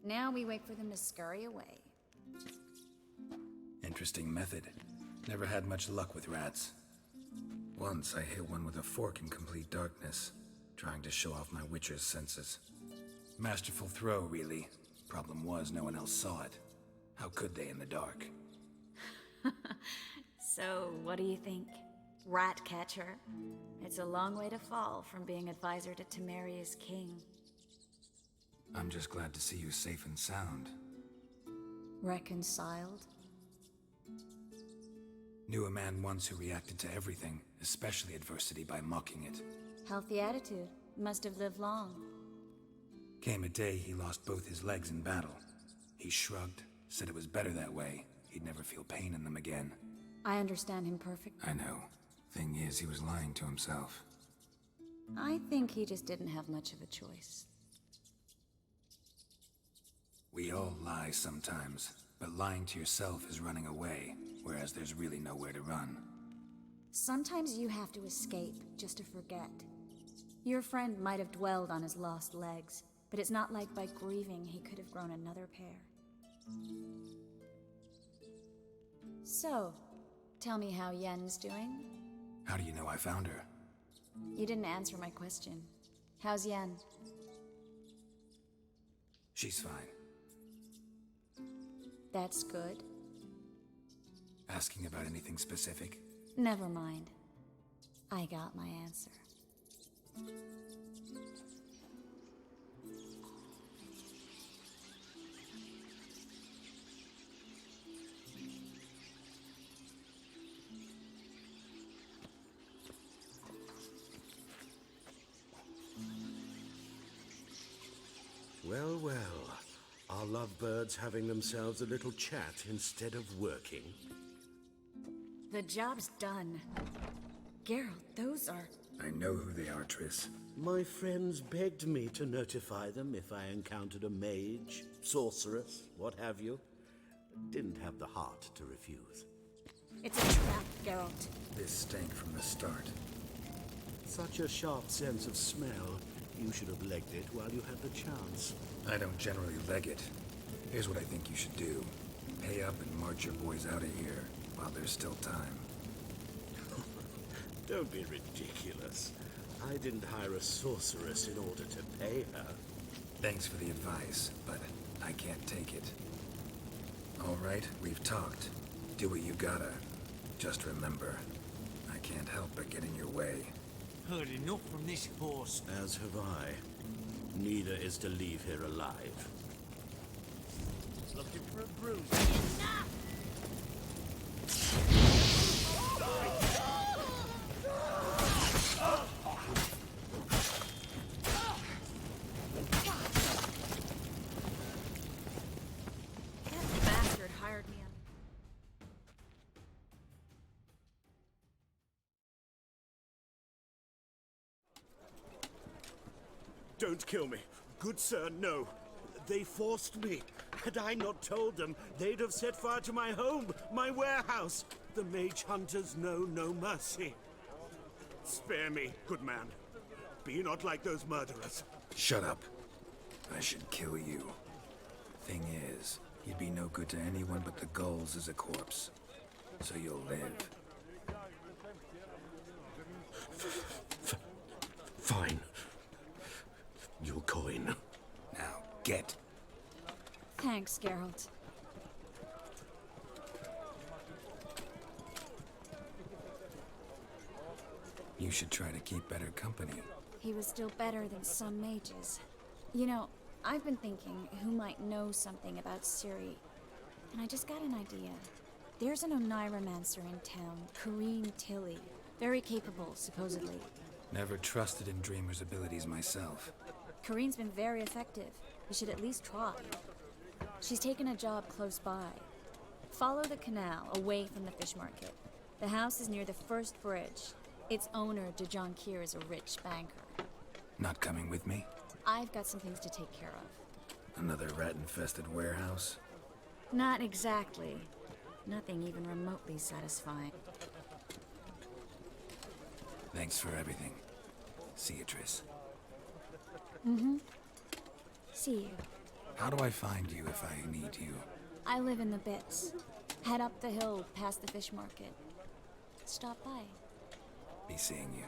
Now we wait for them to scurry away. Interesting method. Never had much luck with rats. Once I hit one with a fork in complete darkness, trying to show off my witcher's senses. Masterful throw, really. Problem was, no one else saw it. How could they in the dark? So, what do you think? Rat catcher? It's a long way to fall from being advisor to Temeria's king. I'm just glad to see you safe and sound. Reconciled? Knew a man once who reacted to everything, especially adversity, by mocking it. Healthy attitude. Must have lived long. Came a day he lost both his legs in battle. He shrugged, said it was better that way. He'd never feel pain in them again. I understand him perfectly. I know. Thing is, he was lying to himself. I think he just didn't have much of a choice. We all lie sometimes, but lying to yourself is running away, whereas there's really nowhere to run. Sometimes you have to escape just to forget. Your friend might have dwelled on his lost legs, but it's not like by grieving he could have grown another pair. So, tell me how Yen's doing? How do you know I found her? You didn't answer my question. How's Yen? She's fine. That's good. Asking about anything specific? Never mind. I got my answer. Well, well. Are lovebirds having themselves a little chat instead of working? The job's done. Geralt, those are... I know who they are, Triss. My friends begged me to notify them if I encountered a mage, sorceress, what have you. Didn't have the heart to refuse. It's a trap, Geralt. This stank from the start. Such a sharp sense of smell. You should have legged it while you had the chance. I don't generally leg it. Here's what I think you should do. Pay up and march your boys out of here while there's still time. Don't be ridiculous. I didn't hire a sorceress in order to pay her. Thanks for the advice, but I can't take it. All right, we've talked. Do what you gotta. Just remember, I can't help but get in your way. Heard enough from this horse. As have I. Neither is to leave here alive. Looking for a bruise. Enough! That bastard hired me on... Don't kill me. Good sir, no. They forced me. Had I not told them, they'd have set fire to my home, my warehouse. The mage hunters know no mercy. Spare me, good man. Be not like those murderers. Shut up. I should kill you. Thing is, you'd be no good to anyone but the gulls as a corpse. So you'll live. Fine. Your coin. Now, get. Thanks, Geralt. You should try to keep better company. He was still better than some mages. You know, I've been thinking who might know something about Ciri. And I just got an idea. There's an Oneiromancer in town, Corrine Tilly. Very capable, supposedly. Never trusted in Dreamer's abilities myself. Corrine's been very effective. You should at least try. She's taken a job close by. Follow the canal, away from the fish market. The house is near the first bridge. Its owner, Dejon Kier, is a rich banker. Not coming with me? I've got some things to take care of. Another rat-infested warehouse? Not exactly. Nothing even remotely satisfying. Thanks for everything. See you, Triss. Mm-hmm. See you. How do I find you if I need you? I live in the Bits. Head up the hill past the fish market. Stop by. Be seeing you.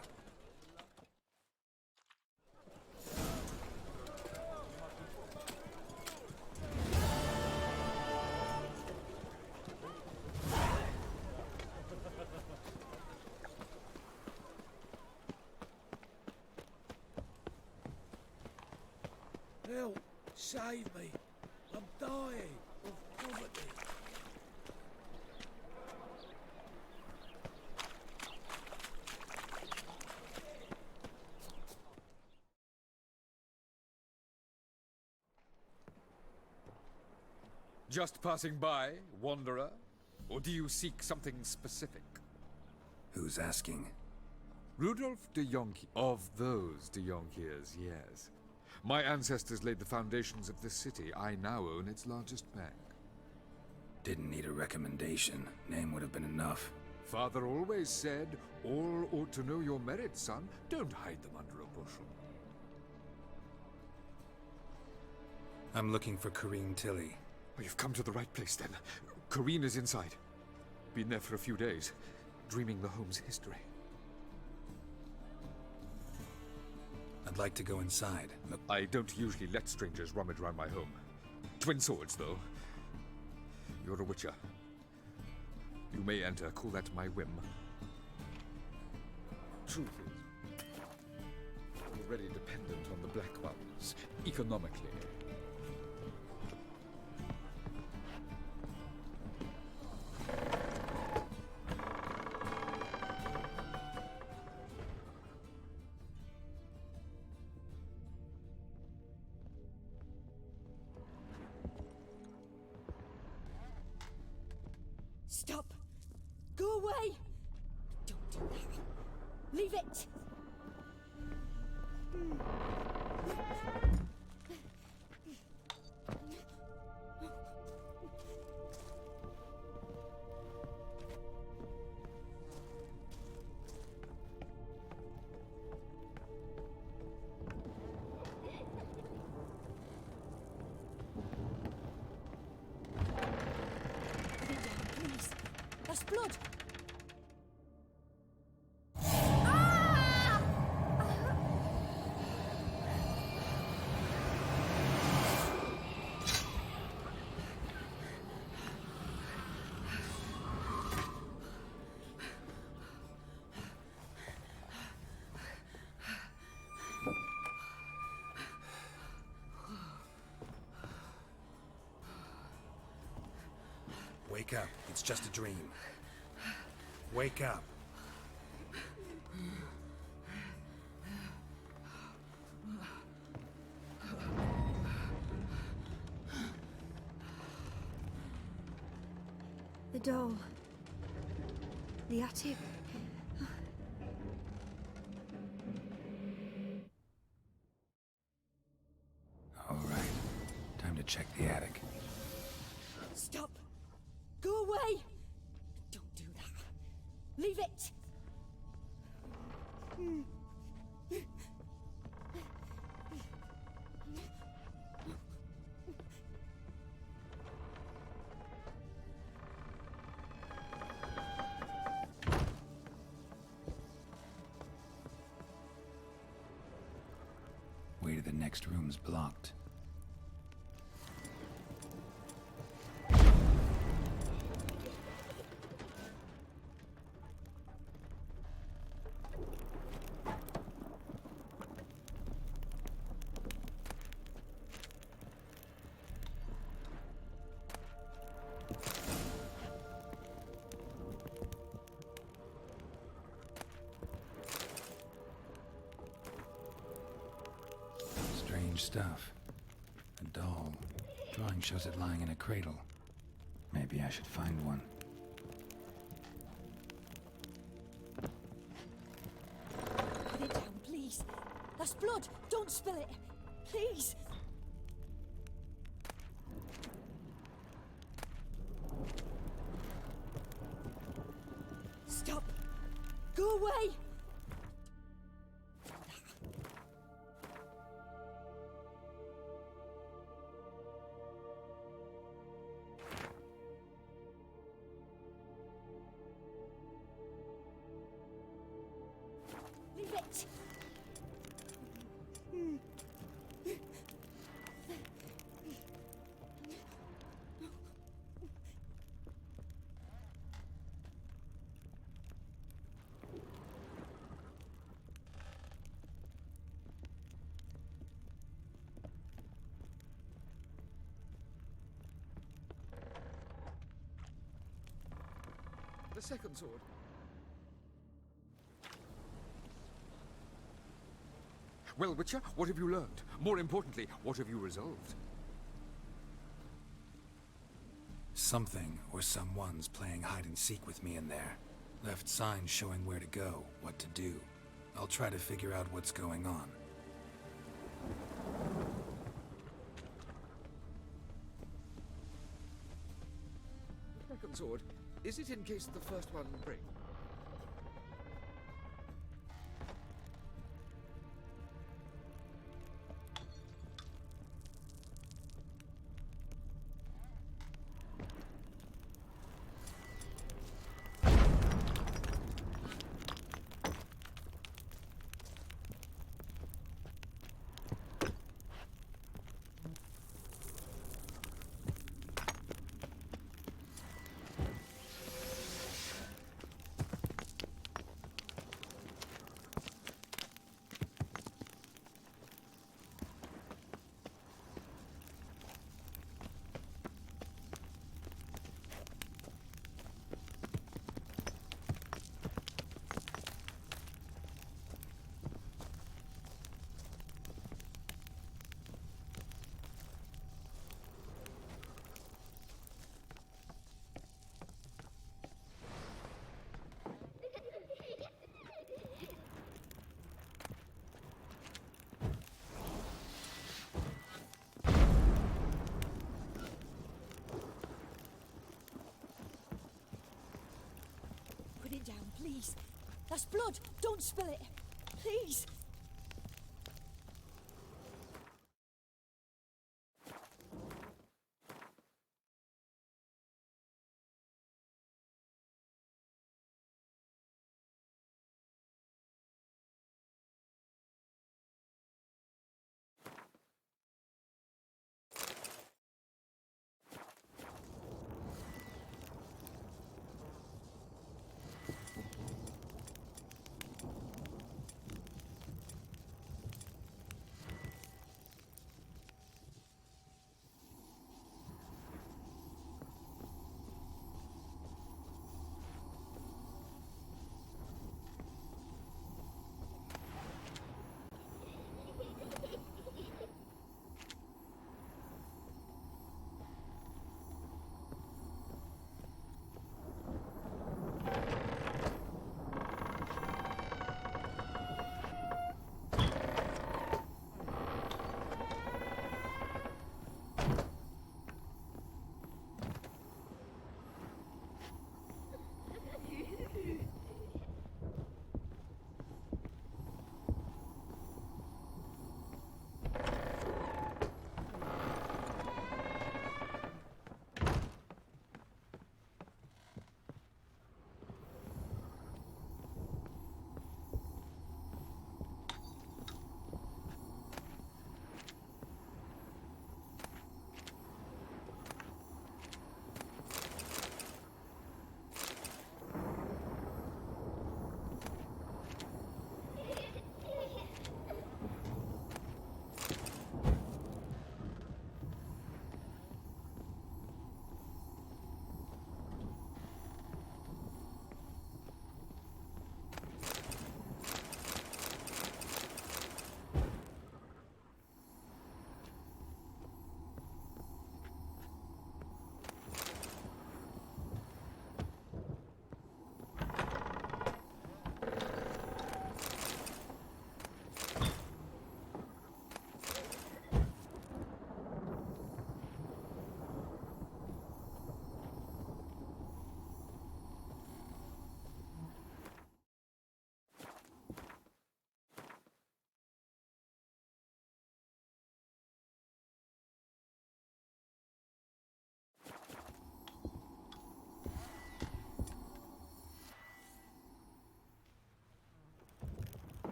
Help! Save me! I'm dying of poverty. Just passing by, wanderer? Or do you seek something specific? Who's asking? Rudolph de Jonquière. Of those de Jonquières, yes. My ancestors laid the foundations of this city. I now own its largest bank. Didn't need a recommendation. Name would have been enough. Father always said, all ought to know your merits, son. Don't hide them under a bushel. I'm looking for Corrine Tilly. Oh, you've come to the right place, then. Corrine is inside. Been there for a few days, dreaming the home's history. I'd like to go inside. Look, I don't usually let strangers rummage around my home. Twin swords, though. You're a witcher. You may enter, call that my whim. Truth is, already dependent on the Black Ones, economically. Stop! Go away! Don't do that. Leave it! Please. That's blood! wake up. It's just a dream. Wake up. The doll. The attic. All right. Time to check the attic. Stop! Go away! Don't do that. Leave it! Way to the next room's blocked. Strange stuff. A doll. Drawing shows it lying in a cradle. Maybe I should find one. Put it down, please. That's blood. Don't spill it. Please. Stop. Go away. a second sword. Well, Witcher, what have you learned? More importantly, what have you resolved? Something or someone's playing hide and seek with me in there. Left signs showing where to go, what to do. I'll try to figure out what's going on. The second sword, is it in case the first one breaks? Put it down, please. That's blood. Don't spill it. Please.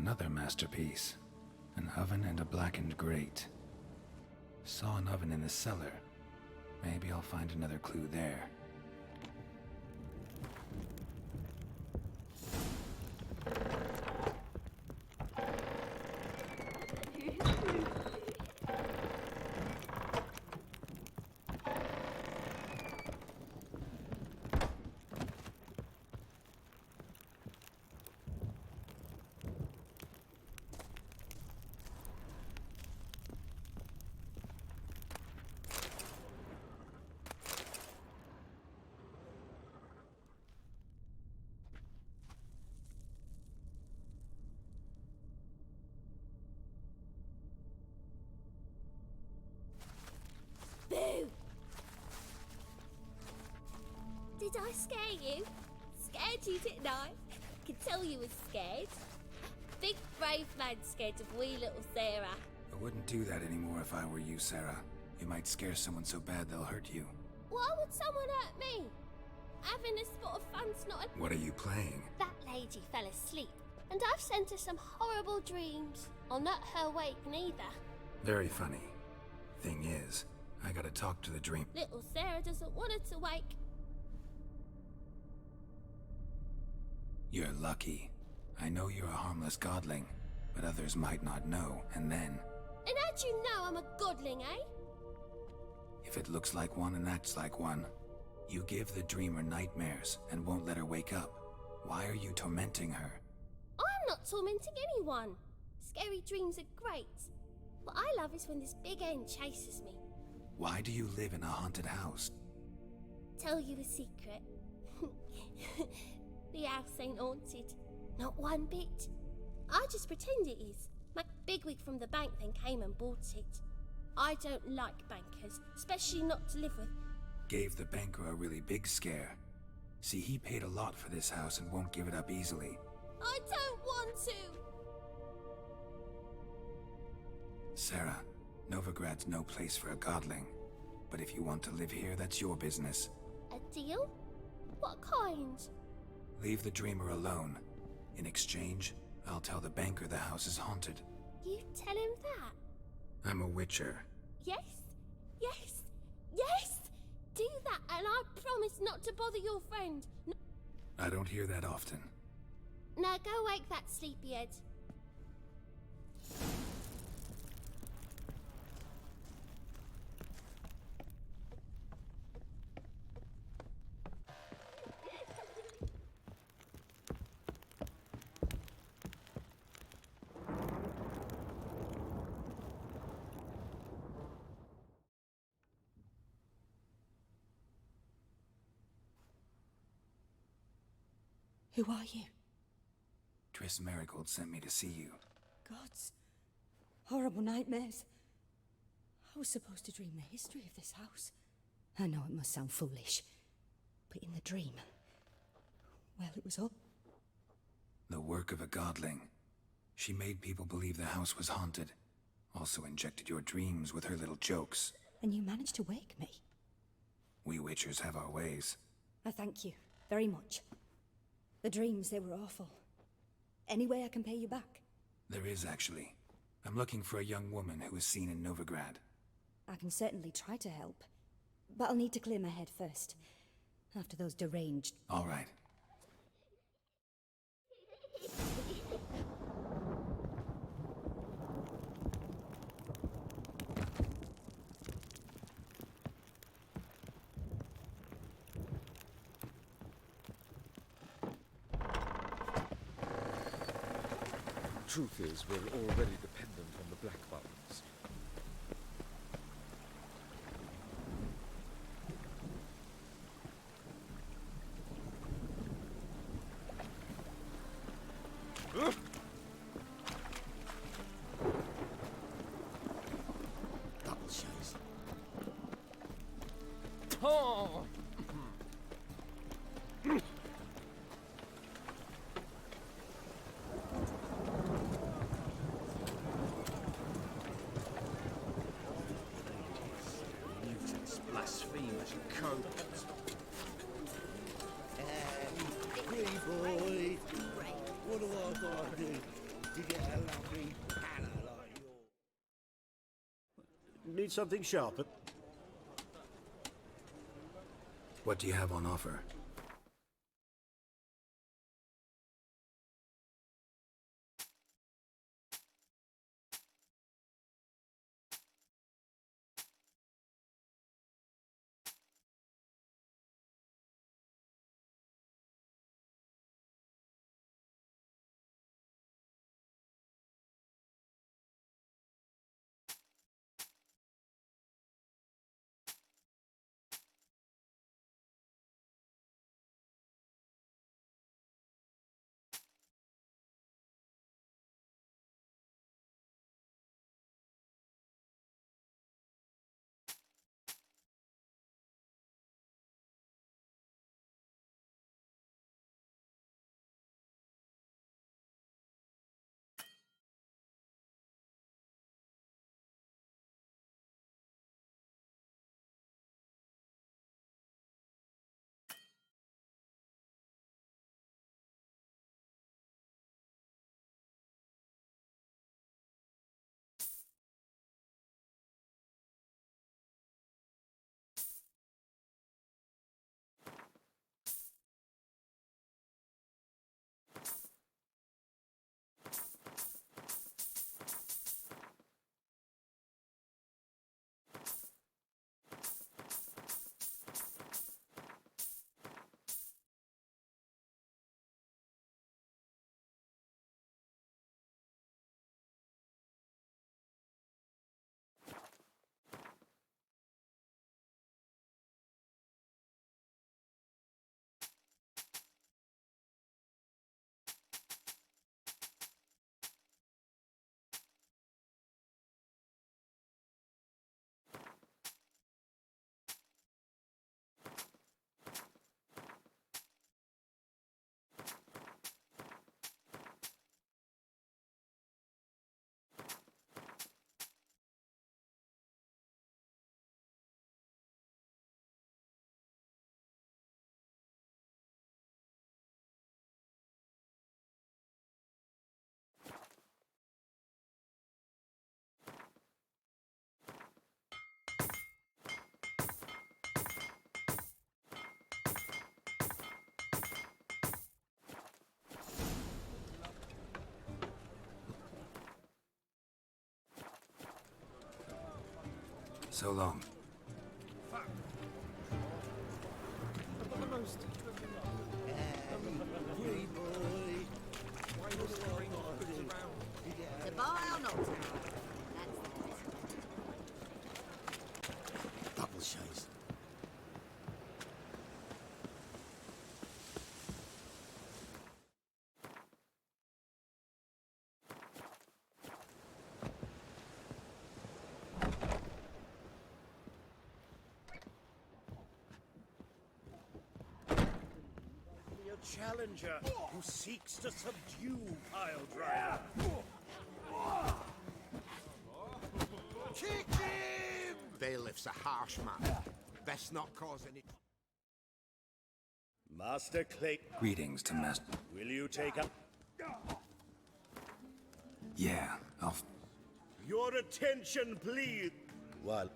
Another masterpiece. An oven and a blackened grate. Saw an oven in the cellar. Maybe I'll find another clue there. Boo! Did I scare you? Scared you, didn't I? Could tell you was scared. Big brave man scared of wee little Sarah. I wouldn't do that anymore if I were you, Sarah. You might scare someone so bad they'll hurt you. Why would someone hurt me? Having a spot of fun's not a... What are you playing? That lady fell asleep, and I've sent her some horrible dreams. I'll not her wake neither. Very funny. Thing is, I gotta talk to the dream. Little Sarah doesn't want her to wake. You're lucky. I know you're a harmless godling, but others might not know, and then... And how'd you know I'm a godling, eh? If it looks like one and acts like one, you give the dreamer nightmares and won't let her wake up. Why are you tormenting her? I'm not tormenting anyone. Scary dreams are great. What I love is when this big end chases me. Why do you live in a haunted house? Tell you a secret. The house ain't haunted. Not one bit. I just pretend it is. My bigwig from the bank then came and bought it. I don't like bankers, especially not to live with. Gave the banker a really big scare. See, he paid a lot for this house and won't give it up easily. I don't want to. Sarah, Novigrad's no place for a godling. But if you want to live here, that's your business. A deal? What kind? Leave the dreamer alone. In exchange, I'll tell the banker the house is haunted. You tell him that? I'm a witcher. Yes, yes, yes! Do that and I promise not to bother your friend. I don't hear that often. Now go wake that sleepyhead. Who are you? Triss Marigold sent me to see you. Gods. Horrible nightmares. I was supposed to dream the history of this house. I know it must sound foolish, but in the dream, well, it was up. The work of a godling. She made people believe the house was haunted. Also injected your dreams with her little jokes. And you managed to wake me. We witchers have our ways. I thank you very much. The dreams, they were awful. Any way I can pay you back? There is, actually. I'm looking for a young woman who was seen in Novigrad. I can certainly try to help. But I'll need to clear my head first. After those deranged... All right. Truth is, we're already dependent on the black buttons. Double shows. Oh! Mutants, blasphemers, cowards. Hey boy, what do I gotta do to get Need something sharper? What do you have on offer? So long. To buy or not to buy? Double chase. Challenger who seeks to subdue Piledriver. Kick him! Bailiff's a harsh man. Best not cause any... Master Clay, Greetings to Master. will you take up Yeah, I'll... your attention, please? Well,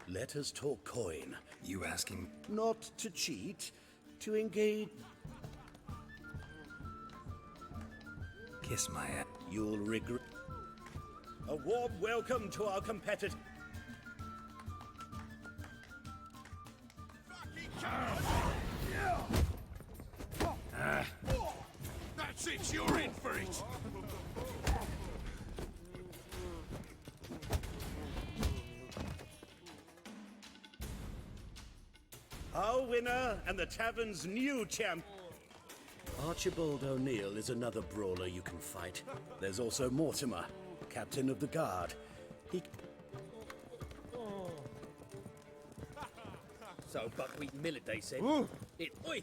let us talk coin. You asking? Not to cheat, to engage. Kiss my ass. You'll regret. A warm welcome to our competitor. That's it, you're in for it! Our winner and the tavern's new champ. Archibald O'Neill is another brawler you can fight. There's also Mortimer, captain of the guard. He... So buckwheat millet, they said. Oi!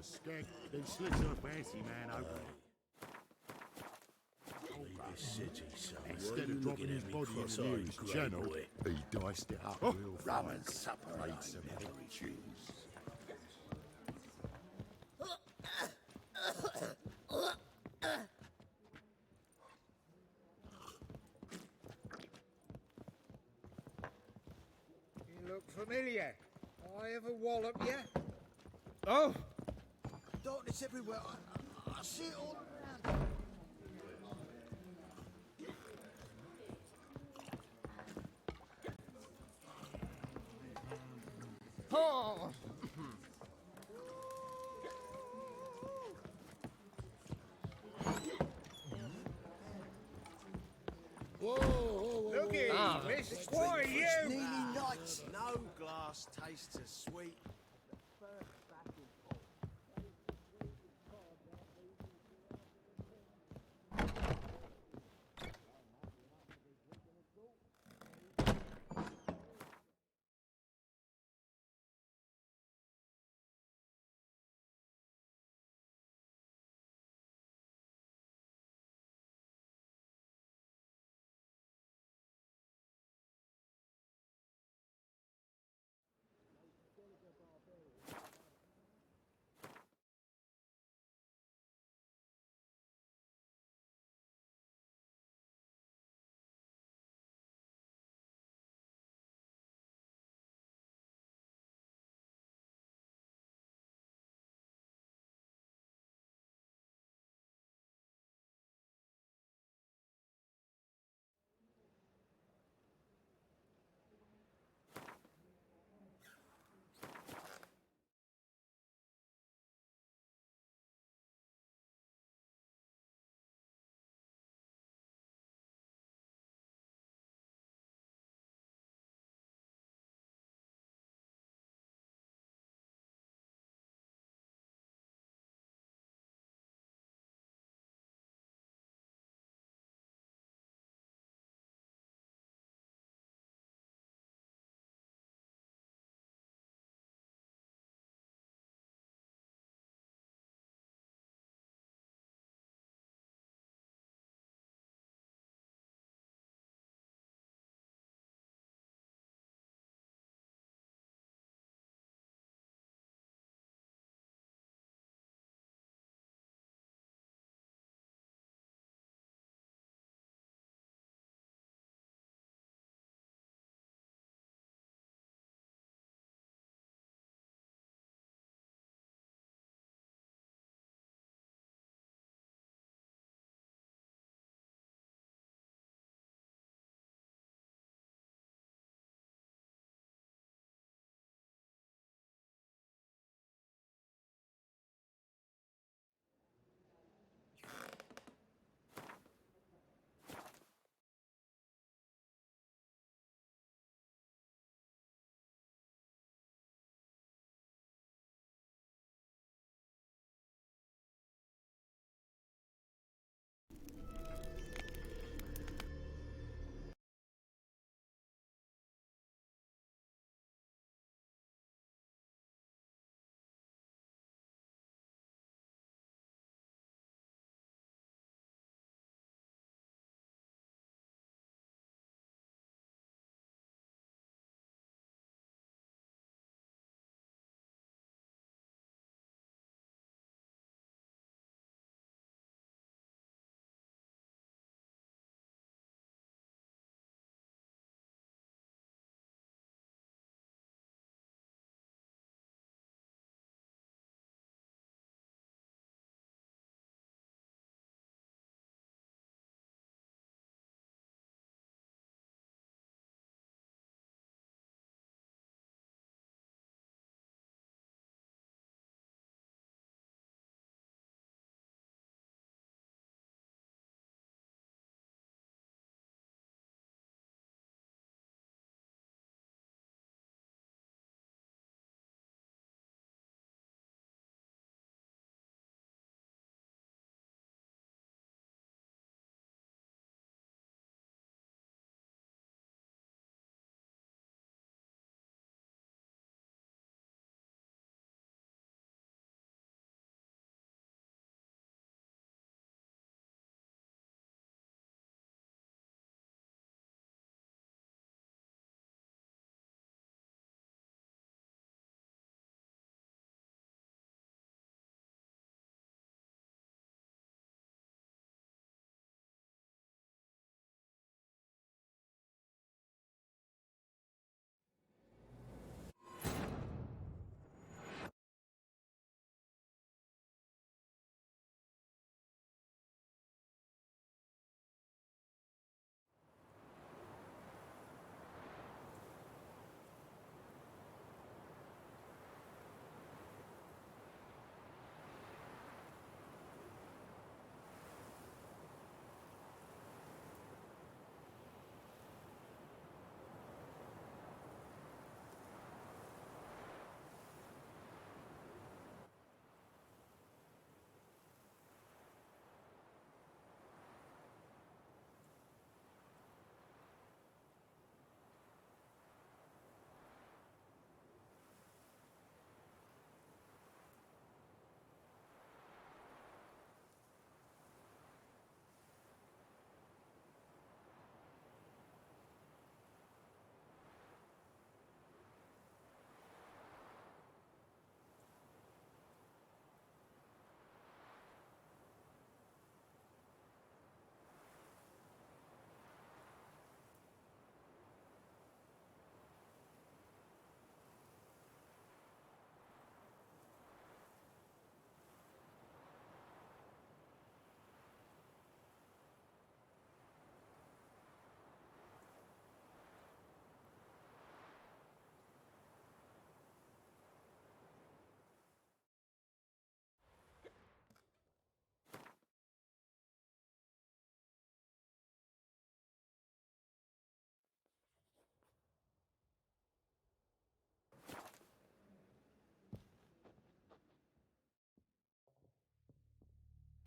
skeg, then slit her fancy man open. Leave this city, son. Instead of dropping his body in the news channel, he diced it up real rum fine. and supper, Made I some never hot cheese. You look familiar. I ever wallop you? Oh! Darkness everywhere. I see it all around. Oh! Whoa, Looky, miss, what are you? Nearly night. No glass tastes as sweet.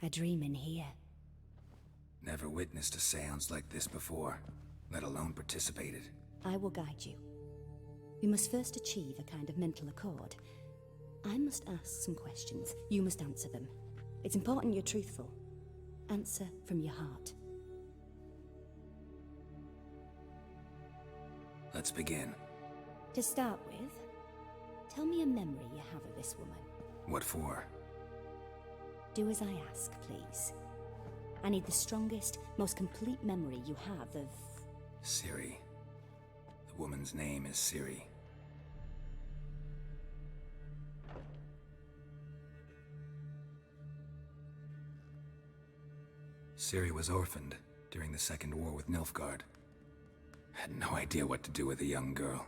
A dream in here. Never witnessed a seance like this before, let alone participated. I will guide you. We must first achieve a kind of mental accord. I must ask some questions. You must answer them. It's important you're truthful. Answer from your heart. Let's begin. To start with, tell me a memory you have of this woman. What for? Do as I ask, please. I need the strongest, most complete memory you have of... Ciri. The woman's name is Ciri. Ciri was orphaned during the Second War with Nilfgaard. Had no idea what to do with a young girl.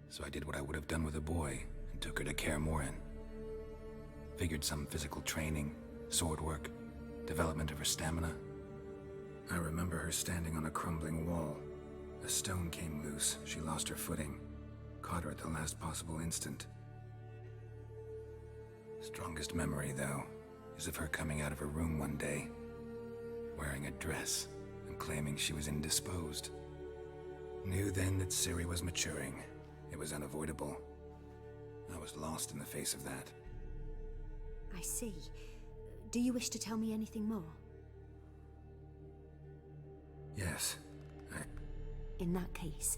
So I did what I would have done with a boy and took her to Kaer Morhen. Figured some physical training, sword work, development of her stamina. I remember her standing on a crumbling wall. A stone came loose, she lost her footing. Caught her at the last possible instant. Strongest memory, though, is of her coming out of her room one day, wearing a dress and claiming she was indisposed. Knew then that Ciri was maturing. It was unavoidable. I was lost in the face of that. I see. Do you wish to tell me anything more? Yes. In that case...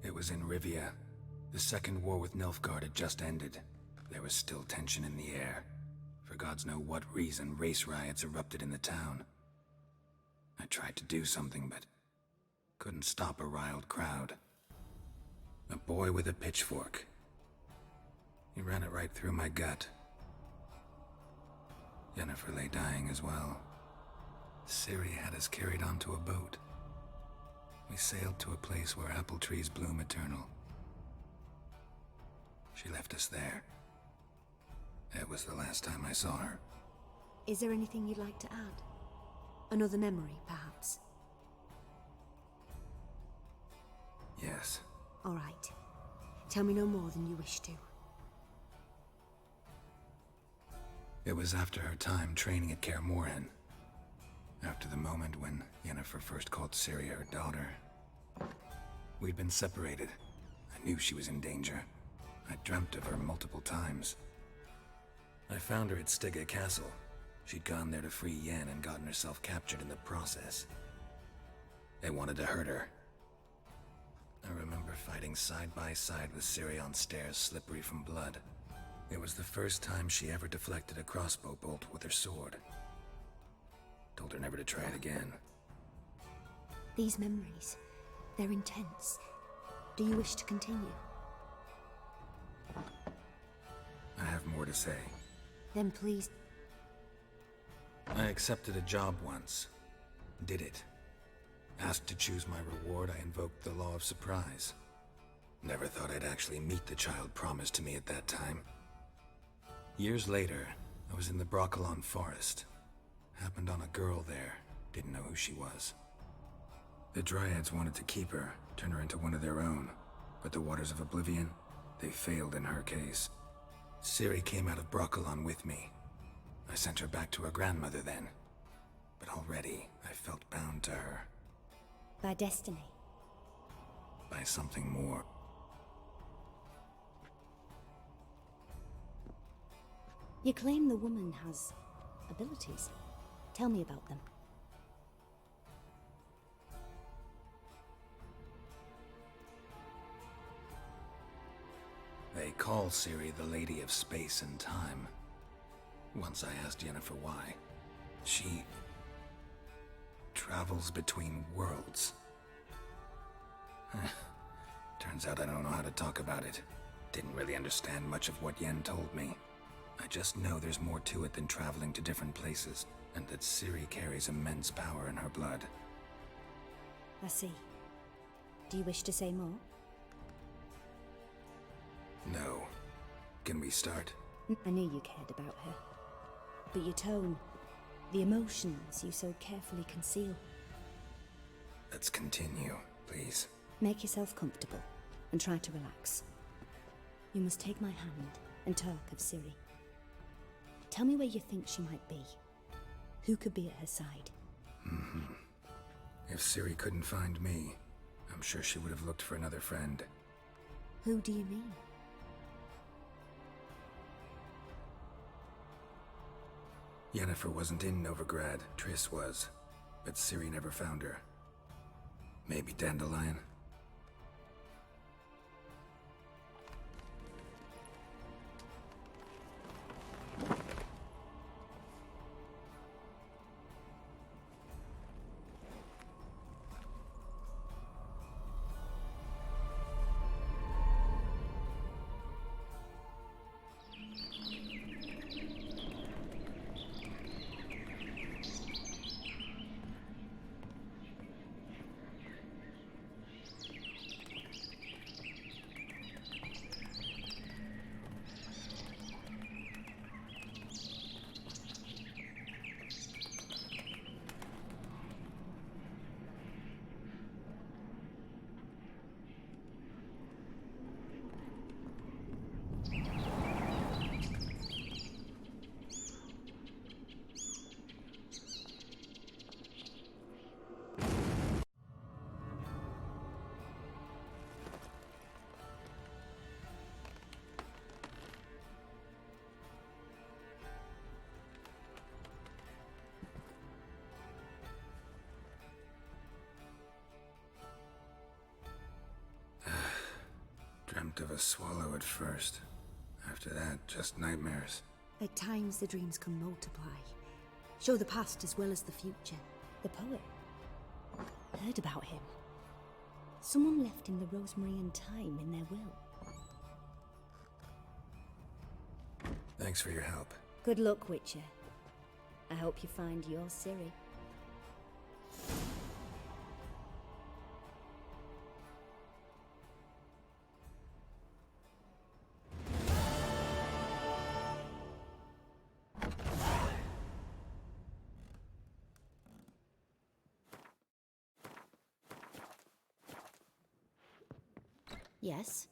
It was in Rivia. The Second War with Nilfgaard had just ended. There was still tension in the air. For gods know what reason, race riots erupted in the town. I tried to do something, but couldn't stop a riled crowd. A boy with a pitchfork. He ran it right through my gut. Yennefer lay dying as well. Ciri had us carried onto a boat. We sailed to a place where apple trees bloom eternal. She left us there. That was the last time I saw her. Is there anything you'd like to add? Another memory, perhaps? Yes. All right. Tell me no more than you wish to. It was after her time training at Kaer Morhen. After the moment when Yennefer first called Ciri her daughter. We'd been separated. I knew she was in danger. I dreamt of her multiple times. I found her at Stygga Castle. She'd gone there to free Yen and gotten herself captured in the process. They wanted to hurt her. I remember fighting side by side with Ciri on stairs slippery from blood. It was the first time she ever deflected a crossbow bolt with her sword. Told her never to try it again. These memories, they're intense. Do you wish to continue? I have more to say. Then please... I accepted a job once. Did it. Asked to choose my reward, I invoked the law of surprise. Never thought I'd actually meet the child promised to me at that time. Years later, I was in the Broccolon forest. Happened on a girl there. Didn't know who she was. The Dryads wanted to keep her, turn her into one of their own. But the Waters of Oblivion, they failed in her case. Ciri came out of Broccolon with me. I sent her back to her grandmother then. But already, I felt bound to her. By destiny? By something more. You claim the woman has abilities. Tell me about them. They call Ciri the Lady of Space and Time. Once I asked Yennefer why. She travels between worlds. Turns out I don't know how to talk about it. Didn't really understand much of what Yen told me. I just know there's more to it than traveling to different places, and that Ciri carries immense power in her blood. I see. Do you wish to say more? No. Can we start? I knew you cared about her. But your tone, the emotions you so carefully conceal. Let's continue, please. Make yourself comfortable and try to relax. You must take my hand and talk of Ciri. Tell me where you think she might be. Who could be at her side? If Ciri couldn't find me, I'm sure she would have looked for another friend. Who do you mean? Yennefer wasn't in Novigrad, Triss was. But Ciri never found her. Maybe Dandelion? Dreamt of a swallow at first. After that, just nightmares. At times, the dreams can multiply. Show the past as well as the future. The poet. Heard about him. Someone left him the rosemary and thyme in their will. Thanks for your help. Good luck, Witcher. I hope you find your Ciri. Yes?